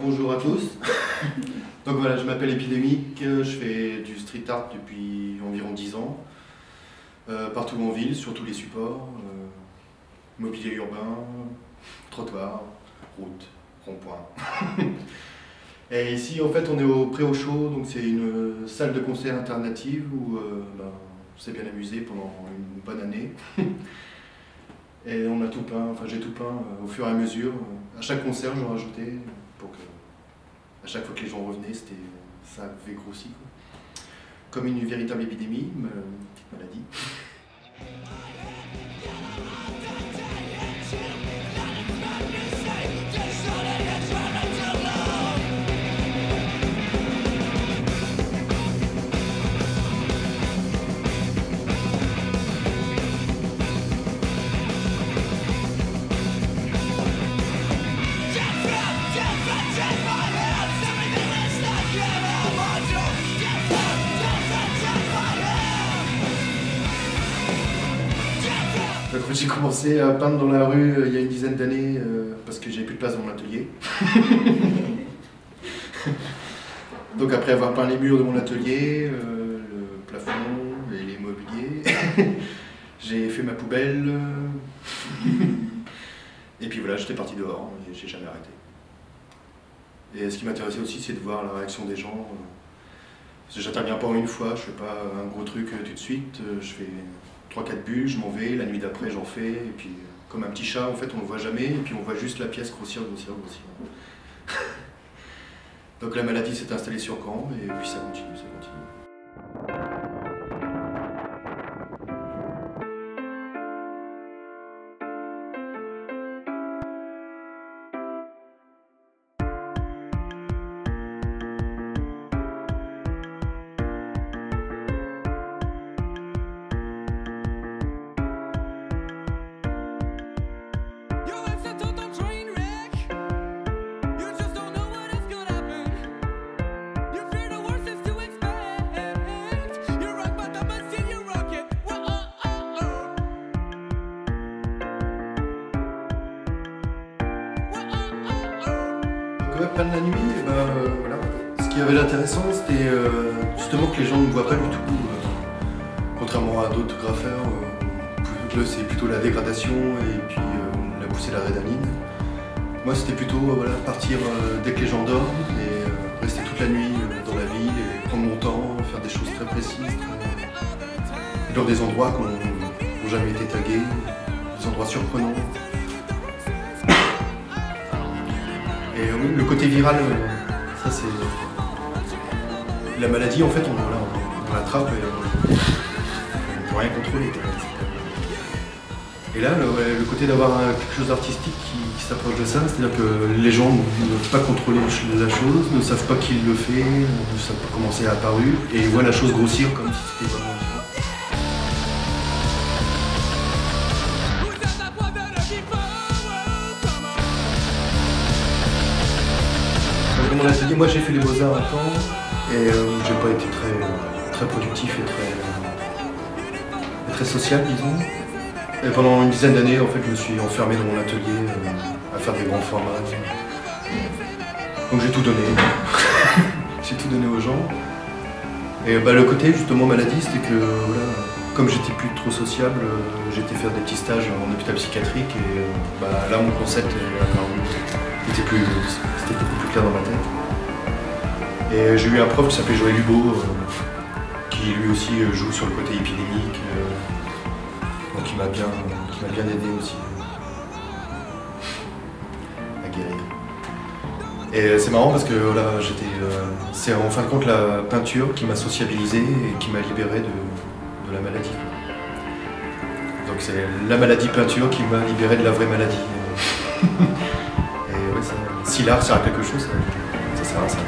Bonjour à tous. Donc voilà, je m'appelle Epidemic, je fais du street art depuis environ 10 ans, partout en ville, sur tous les supports, mobilier urbain, trottoir, route, rond-point. Et ici en fait on est au Pré-Au-Chaud, donc c'est une salle de concert alternative où on s'est bien amusé pendant une bonne année. Et on a tout peint, enfin j'ai tout peint au fur et à mesure. À chaque concert j'en rajoutais pour que à chaque fois que les gens revenaient, ça avait grossi, quoi. Comme une véritable épidémie, une petite maladie. J'ai commencé à peindre dans la rue il y a une dizaine d'années parce que j'avais plus de place dans mon atelier. Donc après avoir peint les murs de mon atelier, le plafond et les mobiliers, j'ai fait ma poubelle. Et puis voilà, j'étais parti dehors et j'ai jamais arrêté. Et ce qui m'intéressait aussi, c'est de voir la réaction des gens. Parce que j'interviens pas en une fois, je fais pas un gros truc tout de suite, je fais 3-4 bulles, je m'en vais, la nuit d'après j'en fais, et puis comme un petit chat en fait on ne le voit jamais, et puis on voit juste la pièce grossir, grossir, grossir. Donc la maladie s'est installée sur Caen, et puis ça continue, ça continue. Peindre la nuit, voilà. Ce qui avait l'intéressant, c'était justement que les gens ne voient pas du tout, contrairement à d'autres graffeurs, là c'est plutôt la dégradation et puis la poussée de la rédaline. Moi c'était plutôt voilà, partir dès que les gens dorment et rester toute la nuit dans la ville et prendre mon temps, faire des choses très précises, et dans des endroits qui n'ont jamais été tagués, des endroits surprenants. Et oui, le côté viral, ça c'est... La maladie, en fait, on l'attrape et on ne peut rien contrôler. Et là, le côté d'avoir quelque chose d'artistique qui s'approche de ça, c'est-à-dire que les gens ne peuvent pas contrôler la chose, ne savent pas qui le fait, ne savent pas comment c'est apparu, et voient la chose grossir comme si c'était vraiment vivant. Dans mon atelier, moi j'ai fait les beaux-arts un temps et j'ai pas été très productif et très social, disons. Et pendant une dizaine d'années, en fait, je me suis enfermé dans mon atelier à faire des grands formats. Donc j'ai tout donné. J'ai tout donné aux gens. Et le côté justement maladie, c'était que voilà, comme j'étais plus trop sociable, j'étais faire des petits stages en hôpital psychiatrique et là mon concept était beaucoup plus clair dans ma tête. Et j'ai eu un prof qui s'appelait Joël Hugo, qui lui aussi joue sur le côté épidémique, donc il m'a bien aidé aussi à guérir. Et c'est marrant parce que voilà, c'est en fin de compte la peinture qui m'a sociabilisé et qui m'a libéré de la maladie. Donc c'est la maladie peinture qui m'a libéré de la vraie maladie. Et ouais, si l'art sert à quelque chose, ça sert à ça.